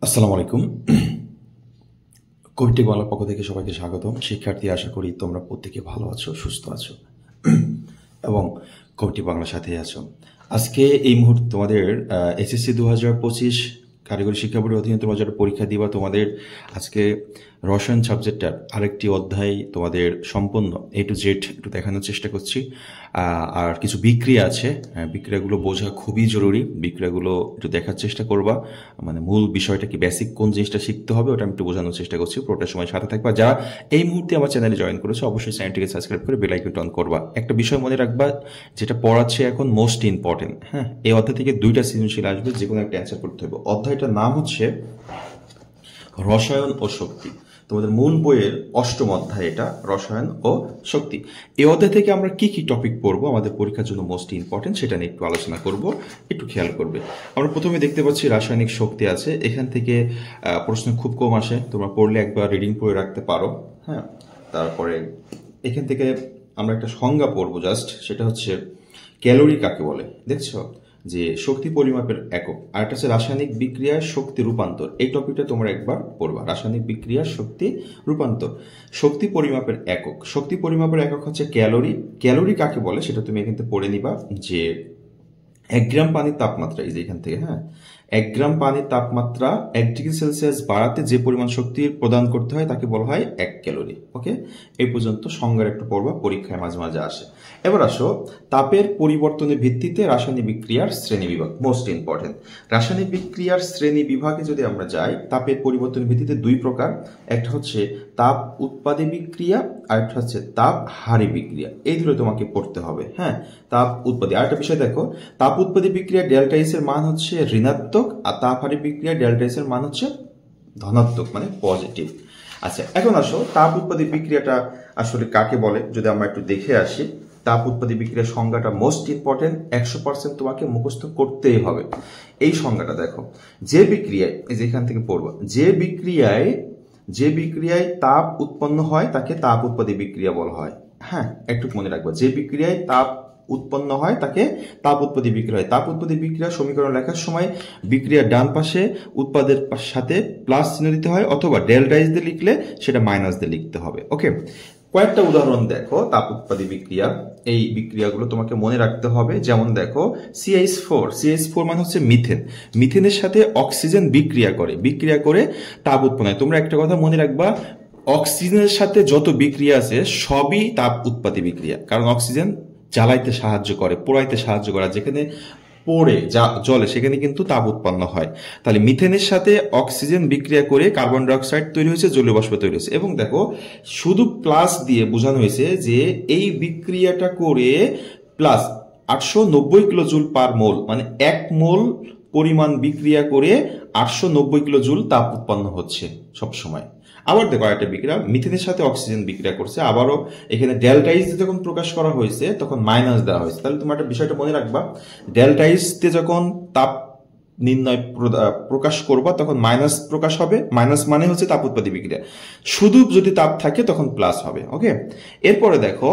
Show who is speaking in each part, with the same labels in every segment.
Speaker 1: আসসালামু আলাইকুম। কবিটেক বাংলার পক্ষ থেকে সবাইকে স্বাগতম। শিক্ষার্থী, আশা করি তোমরা প্রত্যেকে ভালো আছো, সুস্থ আছো এবং কবিটেক বাংলার সাথেই আছো। আজকে এই মুহূর্তে তোমাদের এসএসসি 2025 কারিগরি শিক্ষা বোর্ডের অধীনে তোমরা যারা পরীক্ষা দিবা, তোমাদের আজকে রসায়ন সাবজেক্টটার আরেকটি অধ্যায় তোমাদের সম্পূর্ণ A to Z একটু দেখানোর চেষ্টা করছি। আর কিছু বিক্রিয়া আছে, বিক্রিয়াগুলো বোঝা খুবই জরুরি। বিক্রিয়াগুলো একটু দেখার চেষ্টা করবা, মানে মূল বিষয়টা কি, বেসিক কোন জিনিসটা শিখতে হবে ওটা আমি একটু বোঝানোর চেষ্টা করছি। পুরোটা সময় সাথে থাকবা। যারা এই মুহূর্তে আমার চ্যানেলে জয়েন করেছো, অবশ্যই চ্যানেলটিকে সাবস্ক্রাইব করে বেল আইকনটা অন করবা। একটা বিষয় মনে রাখবা, যেটা পড়াচ্ছে এখন মোস্ট ইম্পর্টেন্ট। হ্যাঁ, এই অধ্যায় থেকে দুইটা সৃজনশীল আসবে, যে কোনো একটা অ্যান্সার করতে হবে। অধ্যায়টার নাম হচ্ছে রসায়ন ও শক্তি। তোমাদের মূল বইয়ের অষ্টম অধ্যায় এটা, রসায়ন ও শক্তি। এই অধ্যায় থেকে আমরা কি কি টপিক পড়বো, আমাদের পরীক্ষার জন্য মোস্ট ইম্পর্টেন্ট, সেটা নিয়ে একটু আলোচনা করব। একটু খেয়াল করবে। আমরা প্রথমে দেখতে পাচ্ছি রাসায়নিক শক্তি আছে। এখান থেকে প্রশ্ন খুব কম আসে, তোমরা পড়লে একবার রিডিং পড়ে রাখতে পারো। হ্যাঁ, তারপরে এখান থেকে আমরা একটা সংজ্ঞা পড়বো জাস্ট, সেটা হচ্ছে ক্যালোরি কাকে বলে। দেখছো যে শক্তি পরিমাপের একক। আর একটা হচ্ছে রাসায়নিক বিক্রিয়ার শক্তি রূপান্তর। এই টপিকটা তোমরা একবার পড়বা, রাসায়নিক বিক্রিয়ার শক্তি রূপান্তর। শক্তি পরিমাপের একক, শক্তি পরিমাপের একক হচ্ছে ক্যালোরি। ক্যালোরি কাকে বলে সেটা তুমি এখান থেকে পড়ে নিবা, যে 1 গ্রাম পানির তাপমাত্রা, এই যে এখান থেকে, হ্যাঁ, 1 গ্রাম পানির তাপমাত্রা 1 ডিগ্রি সেলসিয়াস বাড়াতে যে পরিমাণ শক্তি প্রদান করতে হয় তাকে বলা হয় 1 ক্যালোরি। ওকে, এই পর্যন্ত সংজ্ঞার একটু পড়বা, পরীক্ষায় মাঝে মাঝে আসে। এবার আসো তাপের পরিবর্তনের ভিত্তিতে রাসায়নিক বিক্রিয়ার শ্রেণী বিভাগ, মোস্ট ইম্পর্টেন্ট। রাসায়নিক বিক্রিয়ার শ্রেণী বিভাগে যদি আমরা যাই, তাপের পরিবর্তনের ভিত্তিতে দুই প্রকার। একটা হচ্ছে তাপ উৎপাদী বিক্রিয়া, আর একটা হচ্ছে তাপ হারি বিক্রিয়া। এই দুটো তোমাকে পড়তে হবে। হ্যাঁ, তাপ উৎপাদী। আর একটা বিষয় দেখো, তাপ উৎপাদী বিক্রিয়া ডেল্টা এস এর মান হচ্ছে ঋণাত্মক, আর তাপ হারি বিক্রিয়া ডেল্টা এস এর মান হচ্ছে ধনাত্মক, মানে পজিটিভ। আচ্ছা, এখন আসো তাপ উৎপাদী বিক্রিয়াটা আসলে কাকে বলে যদি আমরা একটু দেখে আসি। তাপ উৎপাদী বিক্রিয়ার সংজ্ঞাটা মোস্ট ইম্পর্টেন্ট, 100% তোমাকে মুখস্থ করতেই হবে। এই সংজ্ঞাটা দেখো, যে বিক্রিয়ায়, এই যে এখান থেকে পড়বো, যে বিক্রিয়ায় তাপ উৎপন্ন হয় তাকে তাপ উৎপাদী বিক্রিয়া বলা হয়। হ্যাঁ, একটু মনে রাখবো, যে বিক্রিয়ায় তাপ উৎপন্ন হয় তাকে তাপ উৎপাদী বিক্রিয়া হয়। তাপ উৎপাদী বিক্রিয়া সমীকরণ লেখার সময় বিক্রিয়ার ডান পাশে উৎপাদের সাথে প্লাস চিহ্ন দিতে হয়, অথবা ডেল্টা এস দিয়ে লিখলে সেটা মাইনাস দিয়ে লিখতে হবে। ওকে, কয়েকটা উদাহরণ দেখো তাপ উৎপাদী বিক্রিয়া। এই বিক্রিয়াগুলো তোমাকে মনে রাখতে হবে। যেমন দেখো CH4 মানে হচ্ছে মিথেন। মিথেনের সাথে অক্সিজেন বিক্রিয়া করে তাপ উৎপন্ন হয়। তোমরা একটা কথা মনে রাখবা, অক্সিজেনের সাথে যত বিক্রিয়া আছে সবই তাপ উৎপাদী বিক্রিয়া, কারণ অক্সিজেন জ্বালাইতে সাহায্য করে, পোড়াইতে সাহায্য করে। যেখানে পড়ে জলে সেখানে কিন্তু তাপ উৎপন্ন হয়। তাহলে মিথেনের সাথে অক্সিজেন বিক্রিয়া করে কার্বন ডাই অক্সাইড তৈরি হয়েছে, জলীয় বাষ্প তৈরি হয়েছে। এবং দেখো, শুধু প্লাস দিয়ে বোঝানো হয়েছে যে এই বিক্রিয়াটা করে প্লাস 890 কিলো জুল পার মোল, মানে 1 মোল পরিমাণ বিক্রিয়া করে 890 কিলো জুল তাপ উৎপন্ন হচ্ছে সবসময়। আবার দেখো একটা বিক্রিয়া, মিথেনের সাথে অক্সিজেন বিক্রিয়া করছে, আবারও এখানে ডেল্টা এইচ যখন প্রকাশ করা হয়েছে তখন মাইনাস দেওয়া হয়েছে। তাহলে তোমার একটা বিষয়টা মনে রাখবা, ডেল্টা এইচ তে যখন তাপ নির্ণয় প্রকাশ করবা তখন মাইনাস প্রকাশ হবে। মাইনাস মানে হচ্ছে তাপ উৎপাদী বিক্রিয়া। শুধু যদি তাপ থাকে তখন প্লাস হবে। ওকে, এরপরে দেখো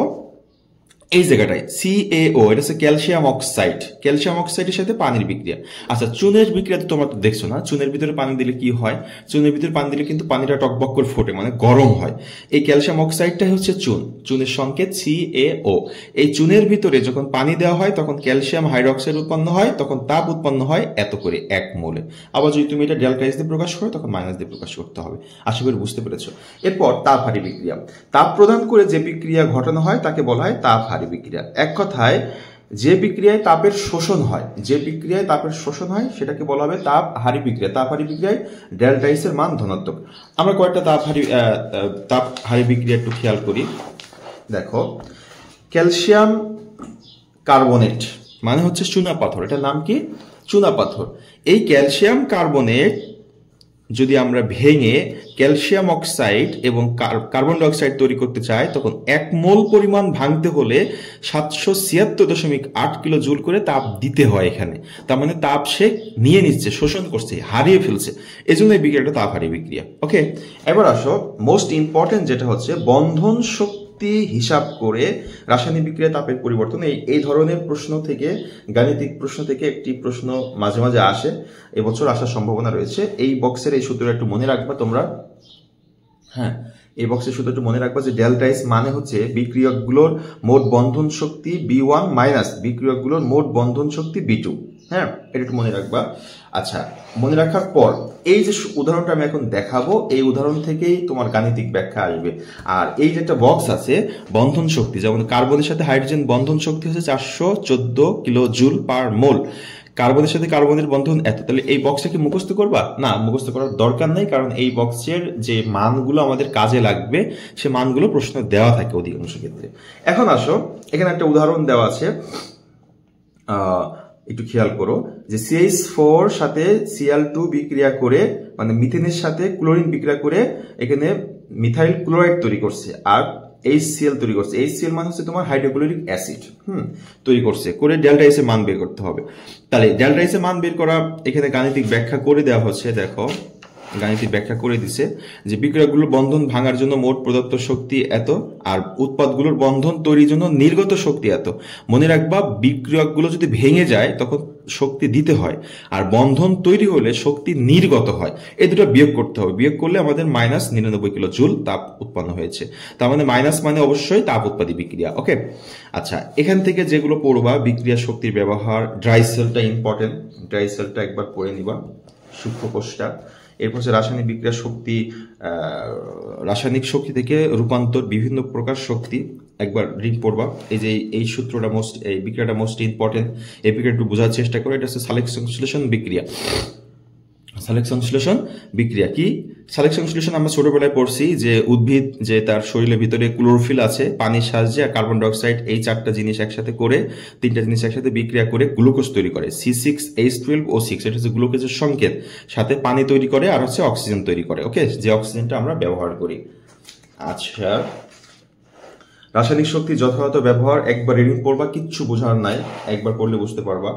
Speaker 1: এই জায়গাটায় CaO, এটা হচ্ছে ক্যালসিয়াম অক্সাইড। ক্যালসিয়াম অক্সাইডের সাথে পানির বিক্রিয়া। আচ্ছা, চুনের বিক্রিয়া তো তোমরা তো দেখছো না, চুনের ভিতরে পানি দিলে কি হয়? চুনের ভিতরে পানি দিলে কিন্তু পানিটা টকবক করে ফোটে, মানে গরম হয়। এই ক্যালসিয়াম অক্সাইডটাই হচ্ছে চুন, চুনের সংকেত CaO। এই চুনের ভিতরে যখন পানি দেওয়া হয় তখন ক্যালসিয়াম হাইড্রোক্সাইড উৎপন্ন হয়, তখন তাপ উৎপন্ন হয় এত করে 1 মোলে। আবার যদি তুমি এটা ডেল্টা এইচ দিয়ে প্রকাশ করো তখন মাইনাস দিয়ে প্রকাশ করতে হবে। আশা করি বুঝতে পেরেছো। এরপর তাপ হারি বিক্রিয়া। তাপ প্রদান করে যে বিক্রিয়া ঘটানো হয় তাকে বলা হয় তাপ হারি বিক্রিয়া। এক কথায়, যে বিক্রিয়ায় তাপের শোষণ হয় সেটাকে বলা হবে তাপ হারি বিক্রিয়া। তাপ হারি বিক্রিয়ায় ডেল্টা এইচ এর মান ধনাত্মক। আমরা কয়েকটা তাপ হারি বিক্রিয়া একটু খেয়াল করি। দেখো, ক্যালসিয়াম কার্বনেট মানে হচ্ছে চুনা পাথর। এটার নাম কি? চুনা পাথর। এই ক্যালসিয়াম কার্বনেট যদি আমরা ভেঙে ক্যালসিয়াম অক্সাইড এবং কার্বন ডাই অক্সাইড তৈরি করতে চাই, তখন 1 মোল পরিমাণ ভাঙতে হলে 776.8 কিলো জুল করে তাপ দিতে হয় এখানে। তার মানে তাপ সে নিয়ে নিচ্ছে, শোষণ করছে, হারিয়ে ফেলছে। এই জন্য এই বিক্রিয়াটা তাপ হারি বিক্রিয়া। ওকে, এবার আসো মোস্ট ইম্পর্টেন্ট যেটা হচ্ছে বন্ধন শক্তি শক্তি হিসাব করে রাসায়নিক বিক্রিয়া তাপের পরিবর্তন, এই ধরনের প্রশ্ন থেকে, গাণিতিক প্রশ্ন থেকে একটি প্রশ্ন মাঝে মাঝে আসে, এবছর আসার সম্ভাবনা রয়েছে। এই বক্সের এই সূত্রটা একটু মনে রাখবা তোমরা। হ্যাঁ, এই বক্সের সূত্রটা একটু মনে রাখবা যে ডেল্টা এস মানে হচ্ছে বিক্রিয়কগুলোর মোট বন্ধন শক্তি B1 মাইনাস বিক্রিয়কগুলোর মোট বন্ধন শক্তি B2। হ্যাঁ, এটা একটু মনে রাখবা। আচ্ছা, মনে রাখার পর এই যে উদাহরণটা আমি এখন দেখাবো, এই উদাহরণ থেকেই তোমার গাণিতিক ব্যাখ্যা আসবে। আর এই যে একটা বক্স আছে বন্ধন শক্তি, যেমন কার্বনের সাথে হাইড্রোজেন বন্ধন শক্তি হচ্ছে 414 কিলো জুল পার মোল, কার্বনের সাথে কার্বনের বন্ধন এত। তাহলে এই বক্সটা কি মুখস্থ করবা? না, মুখস্থ করার দরকার নেই, কারণ এই বক্সের যে মানগুলো আমাদের কাজে লাগবে সে মানগুলো প্রশ্ন দেওয়া থাকে অধিকাংশ ক্ষেত্রে। এখন আসো, এখানে একটা উদাহরণ দেওয়া আছে, একটু খেয়াল করো যে CH4 সাথে Cl2 বিক্রিয়া করে, মানে মিথেনের সাথে ক্লোরিন বিক্রিয়া করে এখানে মিথাইল ক্লোরাইড তৈরি করছে আর HCl তৈরি করছে। HCl মানে হচ্ছে তোমার হাইড্রোক্লোরিক অ্যাসিড তৈরি করছে, করে ডেল্টা এস এর মান বের করতে হবে। তাহলে ডেল্টা এস এর মান বের করা এখানে গাণিতিক ব্যাখ্যা করে দেওয়া হচ্ছে। দেখো, গাণিতিক ব্যাখ্যা করে দিছে যে বিক্রিয়কগুলোর বন্ধন ভাঙার জন্য মোট প্রদত্ত শক্তি এত, আর উৎপাদগুলোর বন্ধন তৈরির জন্য নির্গত শক্তি এত। মনে রাখবা, বিক্রিয়কগুলো যদি ভেঙে যায় তখন শক্তি দিতে হয়, আর বন্ধন তৈরি হলে শক্তি নির্গত হয়। এই দুটো বিয়োগ করতে হবে, বিয়োগ করলে আমাদের -99 কিলো জুল তাপ উৎপন্ন হয়েছে। তার মানে মাইনাস মানে অবশ্যই তাপ উৎপাদী বিক্রিয়া। ওকে, আচ্ছা, এখান থেকে যেগুলো পড়বা, বিক্রিয়া শক্তির ব্যবহার, ড্রাই সেলটা ইম্পর্টেন্ট, ড্রাই সেলটা একবার পড়ে নিবা, সূক্ষ্ম কোষটা। এরপর হচ্ছে রাসায়নিক বিক্রিয়া শক্তি, রাসায়নিক শক্তি থেকে রূপান্তর, বিভিন্ন প্রকার শক্তি একবার রিড পড়বা। এই যে এই সূত্রটা এই বিক্রিয়াটা মোস্ট ইম্পর্টেন্ট, এই বিক্রিয়া একটু বোঝার চেষ্টা করো। এটা হচ্ছে সালেক্ট সংশ্লেষণ বিক্রিয়া। সালেক্ট সংশ্লেষণ বিক্রিয়া কি? সালেক্ট সংশ্লেষণ আমরা ছোটবেলায় পড়ছি যে উদ্ভিদ যে তার শরীরের ভিতরে ক্লোরোফিল আছে, পানির সাহায্যে আর কার্বন ডাইঅক্সাইড, এই চারটা জিনিস একসাথে করে, তিনটা জিনিস একসাথে বিক্রিয়া করে গ্লুকোজ তৈরি করে, C6H12O6, এটা হচ্ছে গ্লুকোজের সংকেত, সাথে পানি তৈরি করে আর হচ্ছে অক্সিজেন তৈরি করে। ওকে, যে অক্সিজেনটা আমরা ব্যবহার করি। আচ্ছা, রাসায়নিক শক্তি যথাযথ ব্যবহার, একবার রিডিং পড়বা, কিচ্ছু বোঝার নাই, একবার পড়লে বুঝতে পারবা।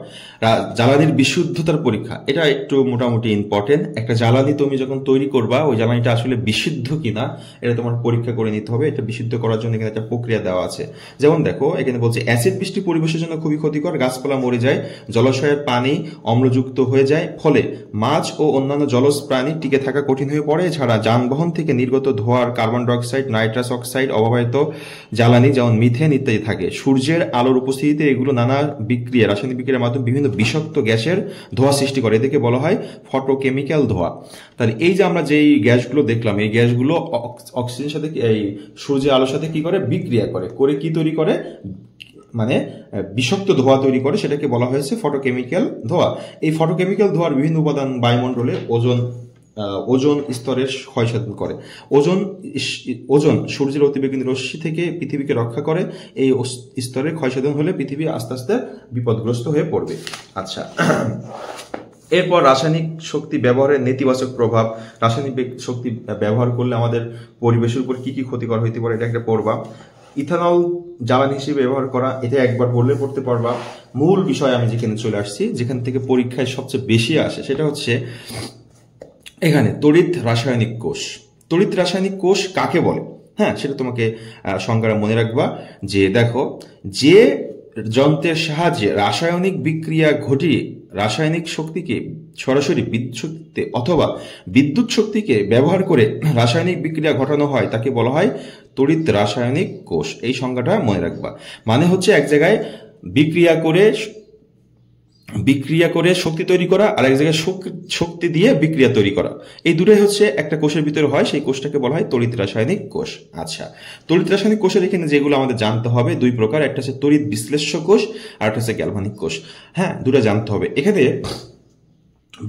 Speaker 1: জ্বালানির বিশুদ্ধতার পরীক্ষা, এটা একটু মোটামুটি ইম্পর্টেন্ট। একটা জ্বালানি তুমি যখন তৈরি করবা, ওই জ্বালানিটা আসলে বিশুদ্ধ কিনা এটা তোমার পরীক্ষা করে নিতে হবে। এটা বিশুদ্ধ করার জন্য এখানে একটা প্রক্রিয়া দেওয়া আছে। যেমন দেখো, এখানে বলছে অ্যাসিড বৃষ্টি পরিবেশের জন্য খুবই ক্ষতিকর, গাছপালা মরে যায়, জলাশয়ের পানি অম্লযুক্ত হয়ে যায়, ফলে মাছ ও অন্যান্য জলজ প্রাণী টিকে থাকা কঠিন হয়ে পড়ে। এছাড়া যানবাহন থেকে নির্গত ধোঁয়ার কার্বন ডাইঅক্সাইড, নাইট্রাস অক্সাইড, অবাহিত জ্বালানি যেমন মিথেন ইত্যাদি থাকে। সূর্যের আলোর উপস্থিতিতে এগুলো নানা বিক্রিয়া, রাসায়নিক বিক্রিয়ার মাধ্যমে বিভিন্ন বিষাক্ত গ্যাসের ধোঁয়া সৃষ্টি করে, এদেরকে বলা হয় ফটোকেমিক্যাল ধোঁয়া। তাহলে এই যে আমরা যেই গ্যাসগুলো দেখলাম, এই গ্যাসগুলো অক্সিজেনের সাথে, এই সূর্যের আলোর সাথে কি করে? বিক্রিয়া করে, করে কি তৈরি করে? মানে বিষাক্ত ধোঁয়া তৈরি করে, সেটাকে বলা হয়েছে ফটোকেমিক্যাল ধোঁয়া। এই ফটোকেমিক্যাল ধোঁয়ার বিভিন্ন উপাদান বায়ুমণ্ডলে ওজোন স্তরের ক্ষয়সাধন করে। ওজোন সূর্যের অতিবেগুনি রশ্মি থেকে পৃথিবীকে রক্ষা করে। এই স্তরের ক্ষয়সাধন হলে পৃথিবী আস্তে আস্তে বিপদগ্রস্ত হয়ে পড়বে। আচ্ছা, এরপর রাসায়নিক শক্তি ব্যবহারের নেতিবাচক প্রভাব। রাসায়নিক শক্তি ব্যবহার করলে আমাদের পরিবেশের উপর কি কি ক্ষতিকর হইতে পারে, এটা একটা পড়বা। ইথানল জ্বালানি হিসেবে ব্যবহার করা, এটা একবার পড়লে পড়তে পারবা। মূল বিষয় আমি যেখানে চলে আসছি, যেখান থেকে পরীক্ষায় সবচেয়ে বেশি আসে, সেটা হচ্ছে এখানে তড়িৎ রাসায়নিক কোষ। তড়িৎ রাসায়নিক কোষ কাকে বলে? হ্যাঁ, সেটা তোমাকে সংজ্ঞা মনে রাখবা। যে দেখো, যে যন্ত্রের সাহায্যে রাসায়নিক বিক্রিয়া ঘটিয়ে রাসায়নিক শক্তিকে সরাসরি বিদ্যুৎ শক্তিতে অথবা বিদ্যুৎ শক্তিকে ব্যবহার করে রাসায়নিক বিক্রিয়া ঘটানো হয়, তাকে বলা হয় তড়িৎ রাসায়নিক কোষ। এই সংজ্ঞাটা মনে রাখবা। মানে হচ্ছে এক জায়গায় বিক্রিয়া করে শক্তি তৈরি করা, আর এক জায়গায় শক্তি দিয়ে বিক্রিয়া তৈরি করা, এই দুটোই হচ্ছে একটা কোষের ভিতরে হয়, সেই কোষটাকে বলা হয় তড়িৎ রাসায়নিক কোষ। আচ্ছা, তড়িৎ রাসায়নিক কোষের এখানে যেগুলো আমাদের জানতে হবে, দুই প্রকার, একটা হচ্ছে তড়িৎ বিশ্লেষ্য কোষ আর একটা হচ্ছে গ্যালভানিক কোষ। হ্যাঁ, দুটো জানতে হবে। এখানে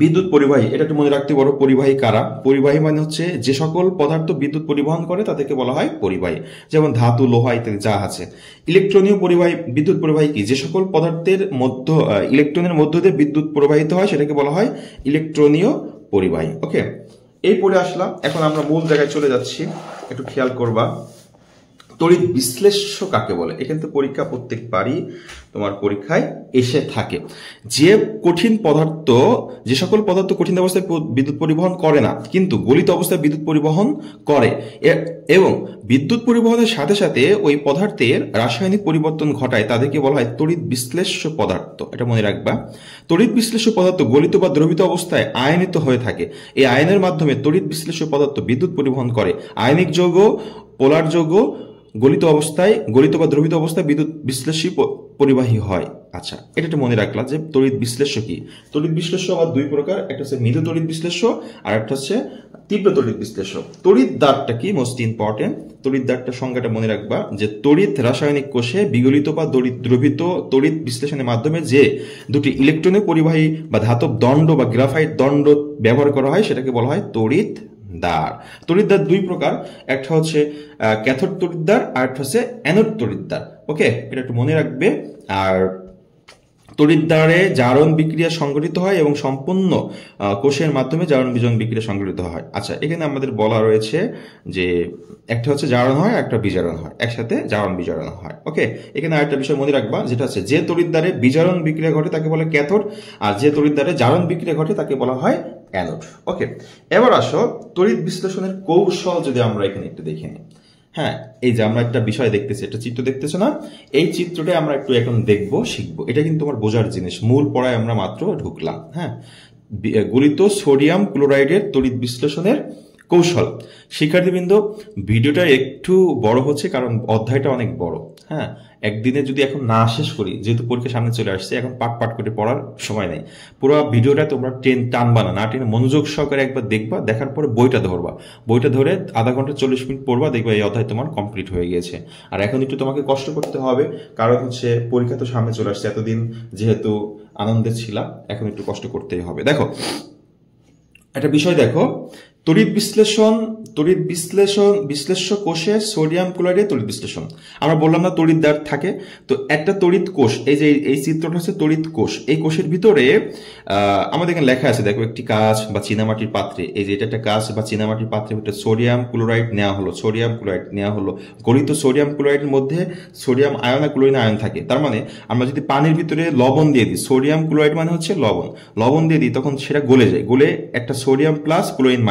Speaker 1: বিদ্যুৎ পরিবাহী, এটা একটু মনে রাখতে পারো। পরিবাহী কারা? পরিবাহী মানে হচ্ছে যে সকল পদার্থ বিদ্যুৎ পরিবহন করে তাদেরকে বলা হয় পরিবাহী, যেমন ধাতু, লোহা ইত্যাদি যা আছে। ইলেকট্রনীয় পরিবাহী, বিদ্যুৎ পরিবাহী কি? যে সকল পদার্থের ইলেকট্রনের মধ্য দিয়ে বিদ্যুৎ প্রবাহিত হয় সেটাকে বলা হয় ইলেকট্রনীয় পরিবাহী। ওকে, এই পড়ে আসলাম। এখন আমরা মূল জায়গায় চলে যাচ্ছি, একটু খেয়াল করবা। তড়িৎ বিশ্লেষ্য কাকে বলে? এখান থেকে পরীক্ষা প্রত্যেকবারই তোমার পরীক্ষায় এসে থাকে। যে কঠিন পদার্থ, যে সকল পদার্থ কঠিন অবস্থায় বিদ্যুৎ পরিবহন করে না কিন্তু গলিত অবস্থায় বিদ্যুৎ পরিবহন করে, এবং বিদ্যুৎ পরিবহনের সাথে সাথে ওই পদার্থের রাসায়নিক পরিবর্তন ঘটায়, তাদেরকে বলা হয় তড়িৎ বিশ্লেষ্য পদার্থ। এটা মনে রাখবা। তড়িৎ বিশ্লেষ্য পদার্থ গলিত বা দ্রবীত অবস্থায় আয়নিত হয়ে থাকে। এই আয়নের মাধ্যমে তড়িৎ বিশ্লেষ্য পদার্থ বিদ্যুৎ পরিবহন করে। আয়নিক যৌগ, পোলার যৌগ গলিত বা দ্রবীত অবস্থায় বিদ্যুৎ বিশ্লেষী পরিবাহী হয়। আচ্ছা, এটা একটু মনে রাখলাম যে তড়িৎ বিশ্লেষ্য কি। তড়িৎ বিশ্লেষ্য আবার দুই প্রকার, একটা হচ্ছে মৃদু তড়িৎ বিশ্লেষ্য আর একটা হচ্ছে তীব্র তড়িৎ বিশ্লেষ্য। তড়িৎ দ্বারটা কি, মোস্ট ইম্পর্টেন্ট। তড়িৎ দ্বারটা সংজ্ঞাটা মনে রাখবা যে তড়িৎ রাসায়নিক কোষে বিগলিত বা দ্রবীত তড়িৎ বিশ্লেষণের মাধ্যমে যে দুটি ইলেকট্রনের পরিবাহী বা ধাতব দণ্ড বা গ্রাফাইট দণ্ড ব্যবহার করা হয় সেটাকে বলা হয় তড়িৎ দ্বার। তড়িৎ দ্বার দুই প্রকার, একটা হচ্ছে ক্যাথোড তড়িৎ দ্বার আর একটা হচ্ছে অ্যানোড তড়িৎ দ্বার। ওকে, এটা একটু মনে রাখবে। আর তড়িৎ দ্বারে জারণ বিক্রিয়া সংঘটিত হয় এবং সম্পূর্ণ কোষের মাধ্যমে জারণ বিজারণ বিক্রিয়া সংঘটিত হয়। আচ্ছা, এখানে আমাদের বলা রয়েছে যে একটা হচ্ছে জারণ হয়, একটা বিজারণ হয়, একসাথে জারণ বিজারণ হয়। ওকে, এখানে আরেকটা বিষয় মনে রাখবা, যেটা হচ্ছে যে তড়িৎ দ্বারে বিজারণ বিক্রিয়া ঘটে তাকে বলে ক্যাথোড, আর যে তড়িৎ দ্বারে জারণ বিক্রিয়া ঘটে তাকে বলা হয় অ্যানোড। ওকে, এবার আসো তড়িৎ বিশ্লেষণের কৌশল যদি আমরা এখানে একটু দেখে নিই। হ্যাঁ, এই যে আমরা একটা বিষয় দেখতেছি, একটা চিত্র দেখতেছো না, এই চিত্রটা আমরা একটু এখন দেখবো, শিখবো। এটা কিন্তু তোমার বোঝার জিনিস, মূল পড়ায় আমরা মাত্র ঢুকলাম। হ্যাঁ, গলিত সোডিয়াম ক্লোরাইডের তড়িৎ বিশ্লেষণের কৌশল। শিক্ষার্থীবৃন্দ, ভিডিওটা একটু বড় হচ্ছে কারণ অধ্যায়টা অনেক বড়। হ্যাঁ, একদিনে যদি এখন না শেষ করি, যেহেতু পরীক্ষা সামনে চলে আসছে, এখন পাট করে পড়ার সময় নেই। পুরো ভিডিওটা তোমরা টানবা না টেনে মনোযোগ সহকারে একবার দেখবা, দেখার পরে বইটা ধরবা, বইটা ধরে আধা ঘন্টা 40 মিনিট পড়বা, দেখবা এই অধ্যায় তোমার কমপ্লিট হয়ে গিয়েছে। আর এখন একটু তোমাকে কষ্ট করতে হবে, কারণ হচ্ছে পরীক্ষা তো সামনে চলে আসছে। এতদিন যেহেতু আনন্দে ছিলাম, এখন একটু কষ্ট করতেই হবে। দেখো একটা বিষয় দেখো, তড়িৎ বিশ্লেষ্য কোষে সোডিয়াম ক্লোরাইডের তড়িৎ বিশ্লেষণ। আমরা বললাম না তড়িৎ দ্বার থাকে, তো একটা তড়িৎ কোষ, এই যে এই চিত্রটা হচ্ছে তড়িৎ কোষ। এই কোষের ভিতরে আমাদের এখানে লেখা আছে, দেখো একটি কাঁচ বা চীনামাটির পাত্রে, এই যে এটা একটা কাঁচ বা চীনামাটির পাত্রের ভিতরে সোডিয়াম ক্লোরাইড নেওয়া হলো। গলিত সোডিয়াম ক্লোরাইডের মধ্যে সোডিয়াম আয়ন আর ক্লোরিন আয়ন থাকে। তার মানে আমরা যদি পানির ভিতরে লবণ দিয়ে দিই, সোডিয়াম ক্লোরাইড মানে হচ্ছে লবণ দিয়ে দিই, তখন সেটা গলে যায়। গলে একটা সোডিয়াম প্লাস ক্লোরিন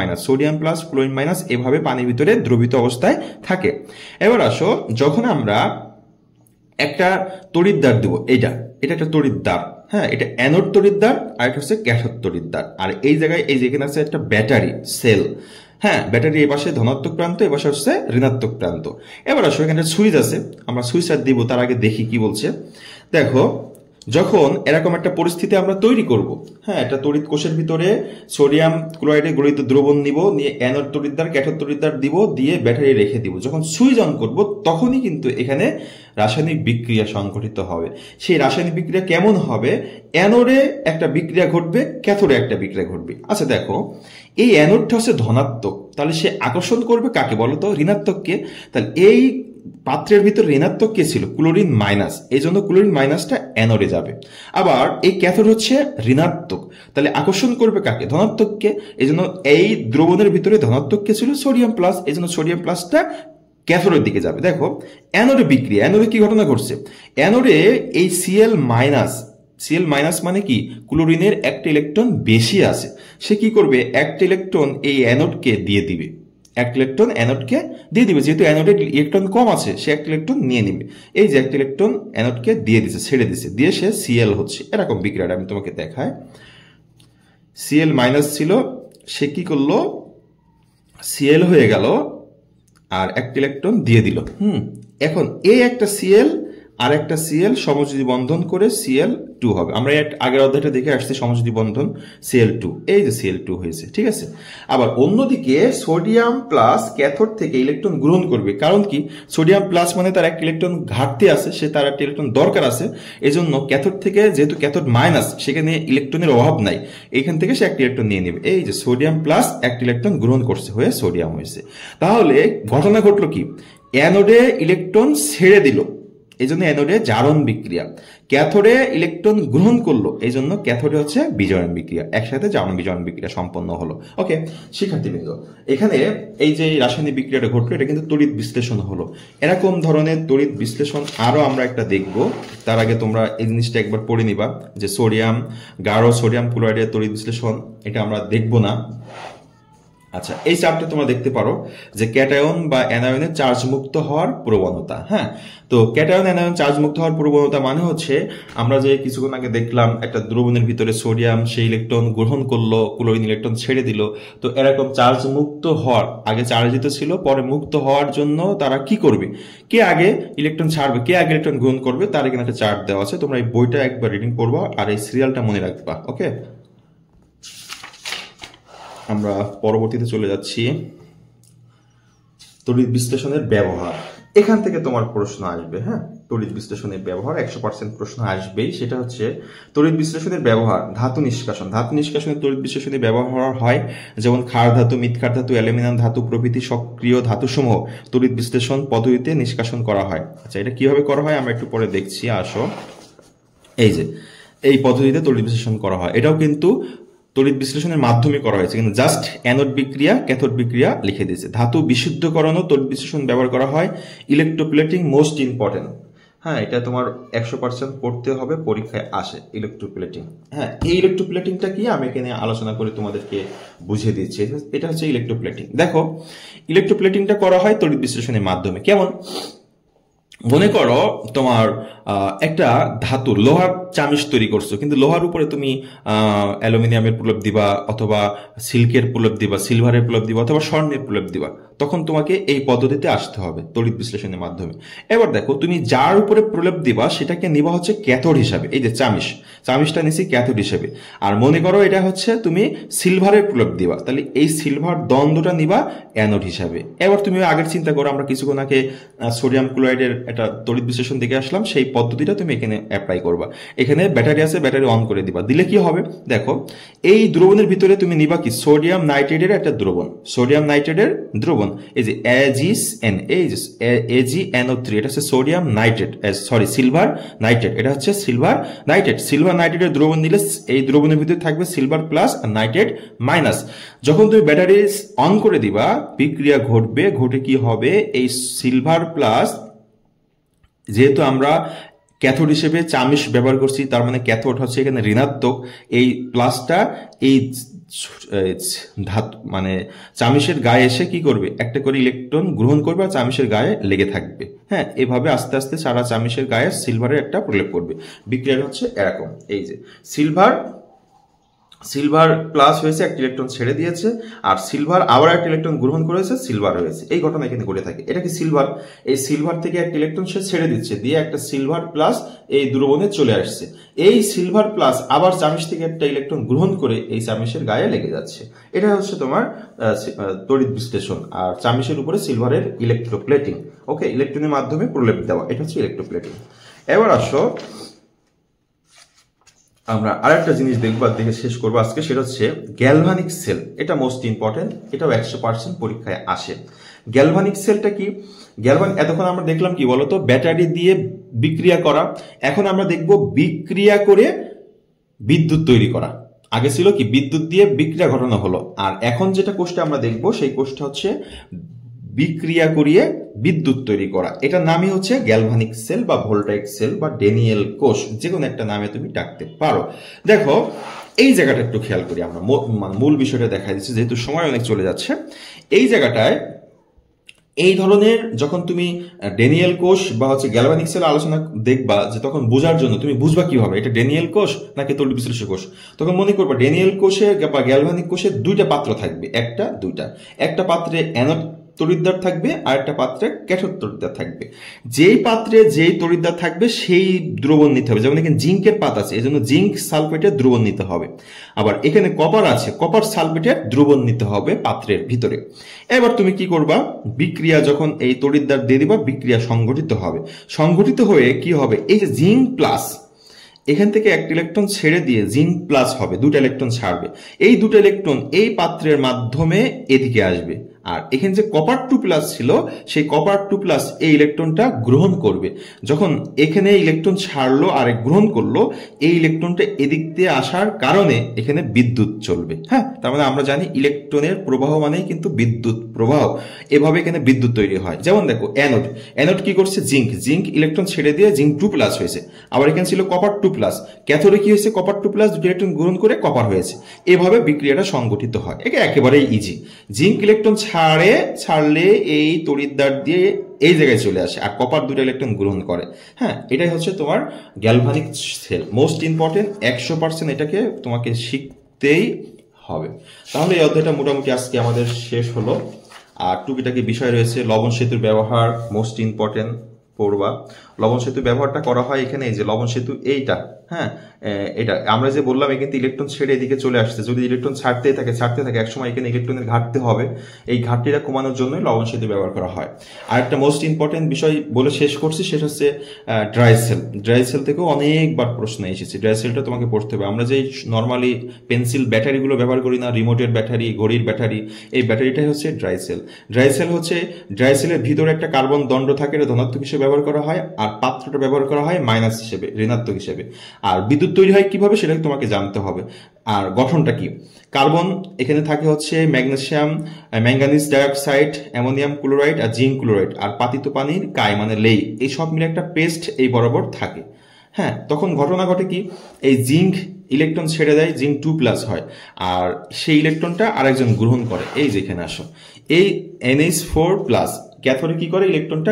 Speaker 1: মাইনাস এভাবে পানির ভিতরে দ্রবীত অবস্থায় থাকে। এবার আসো, যখন আমরা একটা তড়িৎ দ্বার দিব, এটা একটা তড়িৎ দ্বার। হ্যাঁ, এটা অ্যানোড তড়িৎ দ্বার আর এটা হচ্ছে ক্যাথোড তড়িৎ দ্বার। আর এই জায়গায় এই যেখানে আছে একটা ব্যাটারি সেল। হ্যাঁ, ব্যাটারি এই পাশে ধনাত্মক প্রান্ত, এই পাশে হচ্ছে ঋণাত্মক প্রান্ত। এবার আসো, এখানে সুইচ আছে, আমরা সুইচটা দিব, তার আগে দেখি কি বলছে। দেখো, যখন এরকম একটা পরিস্থিতি আমরা তৈরি করব, হ্যাঁ, একটা তড়িৎ কোষের ভিতরে সোডিয়াম ক্লোরাইডের গলিত দ্রবণ নিব, নিয়ে অ্যানোড তড়িৎ দ্বার ক্যাথোড তড়িৎ দ্বার দিব, দিয়ে ব্যাটারি রেখে দিব। যখন সুইচ অন করব তখনই কিন্তু এখানে রাসায়নিক বিক্রিয়া সংঘটিত হবে। সেই রাসায়নিক বিক্রিয়া কেমন হবে? অ্যানোডে একটা বিক্রিয়া ঘটবে, ক্যাথোডে একটা বিক্রিয়া ঘটবে। আচ্ছা দেখো, এই অ্যানোডটা হচ্ছে ধনাত্মক, তাহলে সে আকর্ষণ করবে কাকে বলো তো? ঋণাত্মককে। তাহলে এই পাত্রের ভিতর ঋণাত্মক কে ছিল? ক্লোরিন মাইনাস, এই জন্য ক্লোরিন মাইনাসটা অ্যানোডে যাবে। আবার এই ক্যাথোড হচ্ছে ঋণাত্মক, তাহলে আকর্ষণ করবে কাকে? ধনাত্মককে। এই জন্য এই দ্রবণের ভিতরে ধনাত্মক কে ছিল? সোডিয়াম প্লাস, এই জন্য সোডিয়াম প্লাসটা ক্যাথোডের দিকে যাবে। দেখো অ্যানোডে বিক্রিয়া, অ্যানোডে কি ঘটনা ঘটছে? অ্যানোডে এই সিএল মাইনাস মানে কি? ক্লোরিনের একটা ইলেকট্রন বেশি আছে, সে কি করবে? একটা ইলেকট্রন এই অ্যানোডকে দিয়ে দিবে, যেহেতু অ্যানোডের ইলেকট্রন কম আছে, সে একটা ইলেকট্রন নিয়ে নিবে। এই যে একটা ইলেকট্রন অ্যানোডকে দিয়ে দিছে, ছেড়ে দিছে, দিয়ে সে সিএল হচ্ছে। এরকম বিক্রিয়াটা আমি তোমাকে দেখাই। সিএল মাইনাস ছিল, সে কি করলো? সিএল হয়ে গেল আর একটা ইলেকট্রন দিয়ে দিল। এখন এই একটা সিএল আর একটা সিএল সমযোজী বন্ধন করে Cl2 হবে। আমরা আগের অধ্যায়টা দেখে আসছি সমযোজী বন্ধন Cl2, এই যে Cl2 হয়েছে, ঠিক আছে। আবার অন্যদিকে সোডিয়াম প্লাস ক্যাথোড থেকে ইলেকট্রন গ্রহণ করবে, কারণ কি? সোডিয়াম প্লাস মানে তার একটা ইলেকট্রন ঘাটতি আছে, সে তার একটা ইলেকট্রন দরকার আছে, এই জন্য ক্যাথোড থেকে, যেহেতু ক্যাথোড মাইনাস, সেখানে ইলেকট্রনের অভাব নাই, এইখান থেকে সে একটা ইলেকট্রন নিয়ে নেবে। এই যে সোডিয়াম প্লাস একটা ইলেকট্রন গ্রহণ করছে, হয়ে সোডিয়াম হয়েছে। তাহলে ঘটনা ঘটলো কি? অ্যানোডে ইলেকট্রন ছেড়ে দিল, এই জন্য অ্যানোডে জারণ বিক্রিয়া। ক্যাথোডে ইলেকট্রন গ্রহণ করলো, এই জন্য ক্যাথোডে হচ্ছে বিজারণ বিক্রিয়া। একসাথে জারণ বিজারণ বিক্রিয়া সম্পন্ন হলো। ওকে শিক্ষার্থীবৃন্দ, এখানে এই যে রাসায়নিক বিক্রিয়াটা ঘটলো এটা কিন্তু তড়িৎ বিশ্লেষণ হলো। এরকম ধরনের তড়িৎ বিশ্লেষণ আরো আমরা একটা দেখব। তার আগে তোমরা এই জিনিসটা একবার পড়ে নিবা যে সোডিয়াম গাঢ় সোডিয়াম ক্লোরাইডের তড়িৎ বিশ্লেষণ, এটা আমরা দেখব না। আচ্ছা, এই চাপটা তোমরা দেখতে পারো যে ক্যাটায়ন বা অ্যানায়নের চার্জ মুক্ত হওয়ার প্রবণতা। হ্যাঁ, তো ক্যাটায়ন অ্যানায়ন চার্জ মুক্ত হওয়ার প্রবণতা মানে হচ্ছে আমরা যে কিছুক্ষণ আগে দেখলাম একটা দ্রবণের ভিতরে সোডিয়াম সেই ইলেকট্রন গ্রহণ করলো, ক্লোরিন ইলেকট্রন ছেড়ে দিল। তো এরকম চার্জ মুক্ত হওয়ার, আগে চার্জিত ছিল পরে মুক্ত হওয়ার জন্য তারা কি করবে, কে আগে ইলেকট্রন ছাড়বে কে আগে ইলেকট্রন গ্রহণ করবে তার এখানে একটা চার্ট দেওয়া আছে। তোমরা এই বইটা একবার রিডিং করবা আর এই সিরিয়ালটা মনে রাখবা। ওকে, আমরা পরবর্তীতে চলে যাচ্ছি তড়িৎ বিশ্লেষণের ব্যবহার। এখান থেকে তোমার প্রশ্ন আসবে। হ্যাঁ, তড়িৎ বিশ্লেষণের ব্যবহার 100% প্রশ্ন আসবেই। সেটা হচ্ছে তড়িৎ বিশ্লেষণের ব্যবহার। ধাতু নিষ্কাশন, ধাতু নিষ্কাশনের তড়িৎ বিশ্লেষণে ব্যবহার হয় যেমন ক্ষার ধাতু, মৃৎক্ষার ধাতু, অ্যালুমিনিয়াম ধাতু প্রভৃতি সক্রিয় ধাতুসমূহ তড়িৎ বিশ্লেষণ পদ্ধতিতে নিষ্কাশন করা হয়। আচ্ছা, এটা কিভাবে করা হয় আমরা একটু পরে দেখছি। আসো, এই যে এই পদ্ধতিতে তড়িৎ বিশ্লেষণ করা হয়, এটাও কিন্তু তড়িৎ বিশ্লেষণের মাধ্যমে করা হয়েছে, কিন্তু জাস্ট অ্যানোড বিক্রিয়া ক্যাথোড বিক্রিয়া লিখে দিয়েছে। ধাতু বিশুদ্ধকরণও তড়িৎ বিশ্লেষণ ব্যবহার করা হয়। Electroplating most important. হ্যাঁ, এটা তোমার 100% পড়তে হবে, পরীক্ষায় আসে ইলেকট্রোপ্লেটিং। হ্যাঁ, এই ইলেকট্রোপ্লেটিংটা কি আমি এখানে আলোচনা করে তোমাদেরকে বুঝিয়ে দিচ্ছি। এটা হচ্ছে ইলেকট্রোপ্লেটিং। দেখো, ইলেকট্রোপ্লেটিংটা করা হয় তড়িৎ বিশ্লেষণের মাধ্যমে। কেমন? মনে করো তোমার একটা ধাতুর লোহার চামিচ তৈরি করছো, কিন্তু লোহার উপরে তুমি অ্যালুমিনিয়ামের প্রলেপ দিবা অথবা সিল্কের প্রলেপ দিবা, সিলভারের প্রলেপ দিবা অথবা স্বর্ণের প্রলেপ দিবা। তখন তোমাকে এই পদ্ধতিতে আসতে হবে তড়িৎ বিশ্লেষণের মাধ্যমে। এবার দেখো, তুমি যার উপরে প্রলেপ দিবা সেটাকে নিবা হচ্ছে ক্যাথোড হিসাবে। এই যে চামিচটা নিছি ক্যাথোড হিসাবে। আর মনে করো এটা হচ্ছে তুমি সিলভারের প্রলেপ দিবা, তাহলে এই সিলভার দ্বন্দ্বটা নিবা অ্যানোড হিসাবে। এবার তুমি আগের চিন্তা করো, আমরা কিছুক্ষণ আগে সোডিয়াম ক্লোরাইডের একটা তড়িৎ বিশ্লেষণ দেখে আসলাম, সেই পদ্ধতিটা তুমি এখানে অ্যাপ্লাই করবা। এখানে ব্যাটারি আছে, ব্যাটারি অন করে দিবা। দিলে কি হবে দেখো, এই দ্রবণের ভিতরে তুমি নিবা কি সোডিয়াম নাইট্রেটের একটা দ্রবণ, সোডিয়াম নাইট্রেটের দ্রবণ। এই যে AgNO3, এটা হচ্ছে sodium nitrate, sorry silver nitrate, এটা হচ্ছে সিলভার নাইট্রেট। সিলভার নাইট্রেটের দ্রবণ নিলে এই দ্রবণের ভিতরে থাকবে সিলভার প্লাস আর নাইট্রেট মাইনাস। যখন তুমি ব্যাটারি অন করে দিবা বিক্রিয়া ঘটবে, ঘটে কি হবে, এই সিলভার প্লাস, যেহেতু আমরা ক্যাথোড হিসেবে চামিচ ব্যবহার করছি তার মানে ক্যাথোড হচ্ছে এখানে ঋণাত্মক, এই প্লাসটা এই ধাতু মানে চামিচের গায়ে এসে কি করবে, একটা করে ইলেকট্রন গ্রহণ করবে আর চামিচের গায়ে লেগে থাকবে। হ্যাঁ, এভাবে আস্তে আস্তে সারা চামিচের গায়ে সিলভারের একটা প্রলেপ করবে। বিক্রিয়া হচ্ছে এরকম, এই যে সিলভার প্লাস হয়েছে, একটা ইলেকট্রন ছেড়ে দিয়েছে, আর সিলভার আবার একটা ইলেকট্রন গ্রহণ করেছে, সিলভার হয়েছে। এই ঘটনা এখানে ঘটে থাকে। এটা কি সিলভার, এই সিলভার থেকে একটা ইলেকট্রন সে ছেড়ে দিচ্ছে, দিয়ে একটা সিলভার প্লাস এই দ্রবণে চলে আসছে। এই সিলভার প্লাস আবার চামিচ থেকে একটা ইলেকট্রন গ্রহণ করে এই চামিচের গায়ে লেগে যাচ্ছে। এটা হচ্ছে তোমার তড়িৎ বিশ্লেষণ। আর চামিচের উপরে সিলভারের ইলেকট্রোপ্লেটিং। ওকে, ইলেকট্রনের মাধ্যমে প্রলেপ দেওয়া, এটা হচ্ছে ইলেকট্রোপ্লেটিং। এবার আসো, আমরা আরেকটা জিনিস দেখবো আর দেখে শেষ করবো আজকে, সেটা হচ্ছে গ্যালভানিক সেল। এটা মোস্ট ইম্পর্টেন্ট, এটাও 100% পরীক্ষায় আসে। গ্যালভানিক সেলটা কি? এতক্ষণ আমরা দেখলাম কি বলতো, ব্যাটারি দিয়ে বিক্রিয়া করা। এখন আমরা দেখবো বিক্রিয়া করে বিদ্যুৎ তৈরি করা। আগে ছিল কি বিদ্যুৎ দিয়ে বিক্রিয়া ঘটানো হলো, আর এখন যেটা কোষটা আমরা দেখবো সেই কোষটা হচ্ছে বিক্রিয়া করিয়ে বিদ্যুৎ তৈরি করা। এটার নামই হচ্ছে গ্যালভানিক সেল বা ভোল্টাইক সেল বা ড্যানিয়েল কোষ, যে কোনো একটা নামে তুমি ডাকতে পারো। দেখো, এই জায়গাটা একটু খেয়াল করি, আমরা মূল বিষয়টা দেখা দিচ্ছি যেহেতু সময় অনেক চলে যাচ্ছে। এই জায়গাটায় এই ধরনের যখন তুমি ড্যানিয়েল কোষ বা হচ্ছে গ্যালভানিক সেল আলোচনা দেখবা, যে তখন বোঝার জন্য তুমি বুঝবা কিভাবে এটা ড্যানিয়েল কোষ নাকি তড়িৎ বিশ্লেষক কোষ। তখন মনে করবা ড্যানিয়েল কোষে বা গ্যালভানিক কোষে দুইটা পাত্র থাকবে, একটা পাত্রে অ্যানোড তড়িৎদ্বার থাকবে আর একটা পাত্রে ক্যাথোড তড়িৎদ্বার থাকবে। যেই পাত্রে যেই তড়িৎদ্বার থাকবে সেই দ্রবণ নিতে হবে। যেমন এখানে জিঙ্কের পাত আছে, এই জন্য জিঙ্ক সালফেটের দ্রবণ নিতে হবে। আবার এখানে কপার আছে, কপার সালফেটের দ্রবণ নিতে হবে পাত্রের ভিতরে। এবার তুমি কি করবা, বিক্রিয়া যখন এই তড়িৎদ্বার দিয়ে দিবা, বিক্রিয়া সংঘটিত হয়ে কি হবে, এই যে জিঙ্ক প্লাস, এখান থেকে একটা ইলেকট্রন ছেড়ে দিয়ে জিঙ্ক প্লাস হবে, দুটো ইলেকট্রন ছাড়বে। এই দুটো ইলেকট্রন এই পাত্রের মাধ্যমে এদিকে আসবে, আর এখানে যে কপার 2+ ছিল সেই কপার 2+ এই ইলেকট্রনটা গ্রহণ করবে। যখন এখানে ইলেকট্রন ছাড়লো আর গ্রহণ করলো, এই ইলেকট্রনটা এদিক দিয়ে আসার কারণে এখানে বিদ্যুৎ চলবে। হ্যাঁ, তার মানে আমরা জানি ইলেকট্রনের প্রবাহ মানেই কিন্তু বিদ্যুৎ প্রবাহ। এভাবে এখানে বিদ্যুৎ তৈরি হয়। যেমন দেখো অ্যানোড, অ্যানোড কি করছে, জিঙ্ক ইলেকট্রন ছেড়ে দিয়ে জিঙ্ক 2+ হয়েছে। আবার এখানে ছিল কপার 2+, ক্যাথোডে কি হয়েছে, কপার 2+ দুটি ইলেকট্রন গ্রহণ করে কপার হয়েছে। এভাবে বিক্রিয়াটা সংগঠিত হয়। এটা একেবারেই ইজি। জিঙ্ক ইলেকট্রন ছাড়লে এই তড়িৎদ্বার দিয়ে এই জায়গায় চলে আসে, আর কপার দুটো ইলেকট্রন গ্রহণ করে। হ্যাঁ, এটাই হচ্ছে তোমার গ্যালভানিক সেল। মোস্ট ইম্পর্টেন্ট, 100% এটাকে তোমাকে শিখতেই হবে। তাহলে এই অধ্যায়টা মোটামুটি আজকে আমাদের শেষ হলো। আর টুকিটাকি বিষয় রয়েছে, লবণ সেতুর ব্যবহার মোস্ট ইম্পর্টেন্ট পড়বা। লবণ সেতু ব্যবহারটা করা হয় এখানে, এই যে লবণ সেতু এইটা, হ্যাঁ এটা আমরা যে বললাম এখানে ইলেকট্রন ছেড়ে এদিকে চলে আসছে। যদি ইলেকট্রন ছাড়তে থাকে একসময় এখানে ইলেকট্রনের ঘাটতি হবে। এই ঘাটতিটা কমানোর জন্যই লবণ সেতু ব্যবহার করা হয়। আর একটা মোস্ট ইম্পর্টেন্ট বিষয় বলে শেষ করছি, সেটা হচ্ছে ড্রাই সেল। ড্রাই সেল থেকেও অনেকবার প্রশ্ন এসেছে, ড্রাই সেলটা তোমাকে পড়তে হবে। আমরা যে নর্মালি পেন্সিল ব্যাটারিগুলো ব্যবহার করি না, রিমোটের ব্যাটারি, ঘড়ির ব্যাটারি, এই ব্যাটারিটাই হচ্ছে ড্রাই সেল। ড্রাই সেলের ভিতরে একটা কার্বন দণ্ড থাকে, এটা ধনাত্মক হিসেবে ব্যবহার করা হয়, আর পাত্রটা ব্যবহার করা হয় মাইনাস হিসেবে, ঋণাত্মক হিসেবে। আর বিদ্যুৎ তৈরি হয় কিভাবে সেটা তোমাকে জানতে হবে। আর গঠনটা কি, কার্বন এখানে থাকে হচ্ছে magnesium, manganese dioxide, ammonium chloride আর জিঙ্ক ক্লোরাইড, আর পাতিত পানির কাই মানে লেই, এই সব মিলে একটা পেস্ট এই বরাবর থাকে। হ্যাঁ, তখন ঘটনা ঘটে কি, এই জিঙ্ক ইলেকট্রন ছেড়ে দেয়, জিঙ্ক 2+ হয়, আর সেই ইলেকট্রনটা আরেকজন গ্রহণ করে। এই যেখানে আসো, এই NH4+, ক্যাথোডে কি করে, ইলেকট্রনটা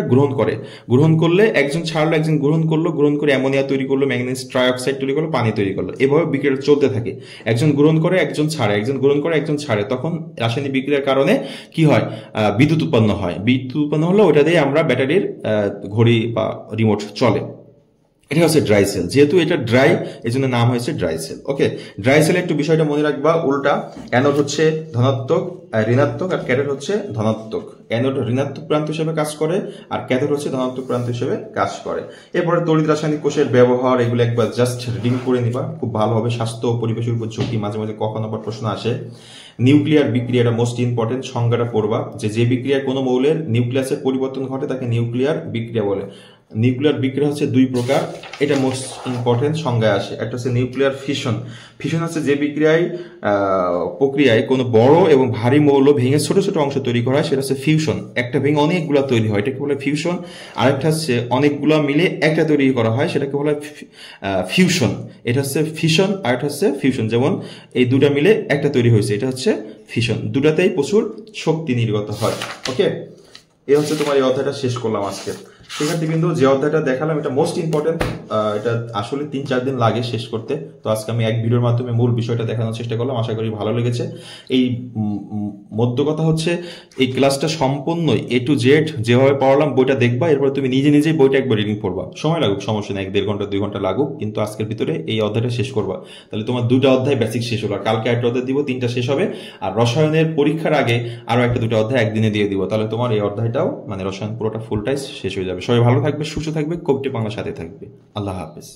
Speaker 1: গ্রহণ করলে একজন ছাড়লো, একজন গ্রহণ করে অ্যামোনিয়া তৈরি করলো, ম্যাঙ্গানিজ ট্রাইঅক্সাইড তৈরি করলো, পানি তৈরি করলো। এভাবে বিক্রিয়া চলতে থাকে। একজন গ্রহণ করে, একজন ছাড়ে, একজন গ্রহণ করে, একজন ছাড়ে। তখন রাসায়নিক বিক্রিয়ার কারণে কি হয়, বিদ্যুৎ উৎপন্ন হয়। বিদ্যুৎ উৎপন্ন হলে ওটা দিয়ে আমরা ব্যাটারির ঘড়ি বা রিমোট চলে। এটা হচ্ছে ড্রাই সেল। যেহেতু এটা ড্রাই, এই জন্য নাম হয়েছে ড্রাই সেল। ওকে, ড্রাই সেলের একটু বিষয়টা মনে রাখবা, উল্টা। অ্যানোড হচ্ছে ধনাত্মক ঋণাত্মক, আর ক্যাথোড হচ্ছে ধনাত্মক। অ্যানোড ঋণাত্মক প্রান্ত হিসেবে কাজ করে, আর ক্যাথোড হচ্ছে ধনাত্মক প্রান্ত হিসেবে কাজ করে। এরপরে তড়িৎ রাসায়নিক কোষের ব্যবহার, এগুলো একবার জাস্ট রিডিং করে নিবা, খুব ভালো হবে। স্বাস্থ্য ও পরিবেশের উপর ঝুঁকি, মাঝে মাঝে কখনো আবার প্রশ্ন আসে। নিউক্লিয়ার বিক্রিয়াটা মোস্ট ইম্পর্টেন্ট, সংজ্ঞাটা পড়বা, যে বিক্রিয়ায় কোনো মৌলের নিউক্লিয়াসের পরিবর্তন ঘটে তাকে নিউক্লিয়ার বিক্রিয়া বলে। নিউক্লিয়ার বিক্রিয়া হচ্ছে দুই প্রকার, এটা মোস্ট ইম্পর্টেন্ট সংজ্ঞায় আসে। একটা হচ্ছে নিউক্লিয়ার ফিশন। ফিশন হচ্ছে যে প্রক্রিয়ায় কোনো বড় এবং ভারী মৌল ভেঙে ছোট ছোট অংশ তৈরি করা হয়, সেটা হচ্ছে ফিউশন। একটা ভেঙে অনেকগুলো তৈরি হয়, এটাকে বলে ফিউশন। আরেকটা হচ্ছে অনেকগুলো মিলে একটা তৈরি করা হয়, সেটাকে বলে ফিউশন। এটা হচ্ছে ফিশন, আর এটা হচ্ছে ফিউশন। যেমন এই দুটা মিলে একটা তৈরি হয়েছে, এটা হচ্ছে ফিশন। দুটাতেই প্রচুর শক্তি নির্গত হয়। ওকে, এই হচ্ছে তোমার এই অধ্যায়টা শেষ করলাম আজকে। শিক্ষার্থী বিন্দু, যে অধ্যায়টা দেখালাম এটা মোস্ট ইম্পর্টেন্ট। এটা আসলে 3-4 দিন লাগে শেষ করতে। তো আজকে আমি এক ভিডিওর মাধ্যমে মূল বিষয়টা দেখানোর চেষ্টা করলাম, আশা করি ভালো লেগেছে। এই মধ্য কথা হচ্ছে, এই ক্লাসটা সম্পূর্ণই A to Z যেভাবে পড়ালাম, বইটা দেখবা, এরপরে তুমি নিজে নিজেই বইটা একবার রিডিং পড়বা। সময় লাগুক, সমস্যা নেই, 1-1.5 ঘন্টা 2 ঘন্টা লাগুক, কিন্তু আজকের ভিতরে এই অধ্যায়টা শেষ করবা। তাহলে তোমার 2টা অধ্যায় বেসিক শেষ হলো। আর কালকে একটা অধ্যায় দিব, 3টা শেষ হবে। আর রসায়নের পরীক্ষার আগে আরো 1-2টা অধ্যায় একদিনে দিয়ে দিব। তাহলে তোমার এই অধ্যায়টাও মানে রসায়ন পুরোটা ফুলটাই শেষ হয়ে যাবে। সবাই ভালো থাকবে, সুস্থ থাকবে, কবিটি বাংলার সাথে থাকবে। আল্লাহ হাফেজ।